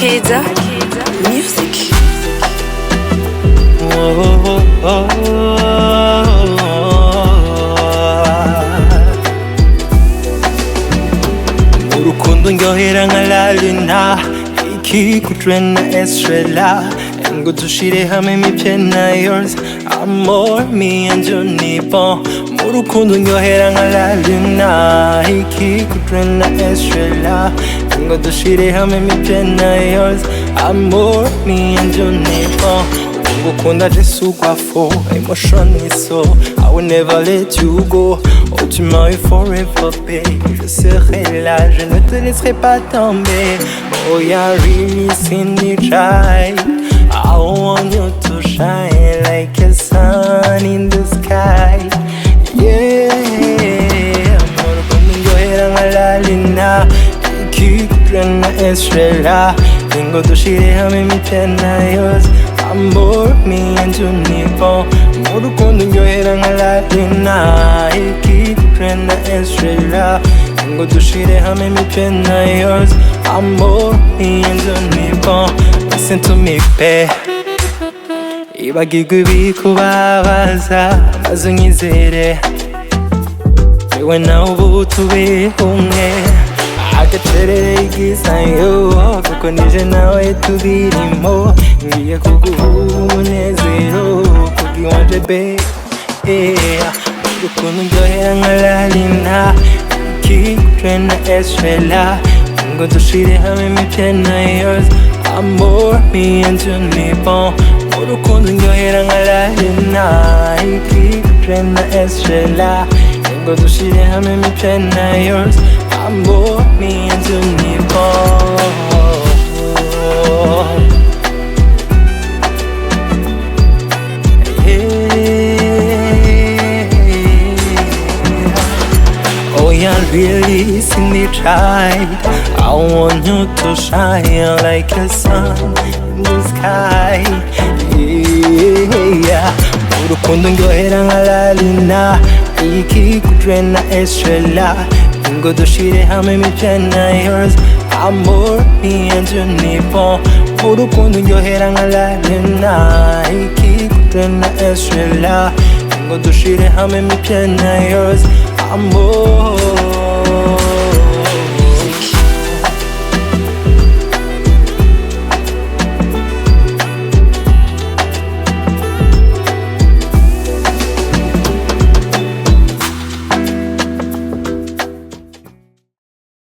Makeda Music. Urukundo ndyohera nka la luna, ikikutrena estrella, ngo dushire hamwe mipye na yours, amor me and you ni bon. Urukundo ndyohera nka la luna, ikikutrena estrella, ngo dushire hamwe mipye na yours, amor me and you ni bon. Ngukunda Jesu kwa fo, emotion is so, I will never let you go. Oh, tu m'as eu forever, babe. Je serai là, je ne te laisserai pas tomber. Oh, yeah, really seen me try. I want you to shine like a sun in the sky. Yeah, amor, conmigo era la luna, ikikutrena estrella, tengo tu shire hame mi pena yours. Amor, me and you ni bon. Urukundo ndyohera nka la luna, ikikutrena estrella, ngo dushire hamwe mipye na yours. Amor, me and you ni bon. Listen to me, babe. Ibagirwa ibikubabaza, maze unyizere, yewe nawe ubu tube umwe. Agacerere igisanyo, kuko nije nawe tubirimo. Ngiye kuguha umunezero, kubw'iwanje babe. Urukundo ndyohera nka la luna, ikikutrena estrella, ngo dushire hamwe mipye na yours. Amor, me and you ni bon. Urukundo ndyohera nka la luna, ikikutrena estrella, ngo dushire hamwe mipye na yours. Amor, me and you ni bon. Oh, yeah, really see me try. I want you to shine like a sun in the sky. Yeah, urukundo ndyohera nka la luna, ikikutrena estrella, ngo dushire hamwe mipye na yours. Amor, me and you ni bon. Urukundo ndyohera nka la luna, ikikutrena estrella, ngo dushire hamwe mipye na yours. Amor.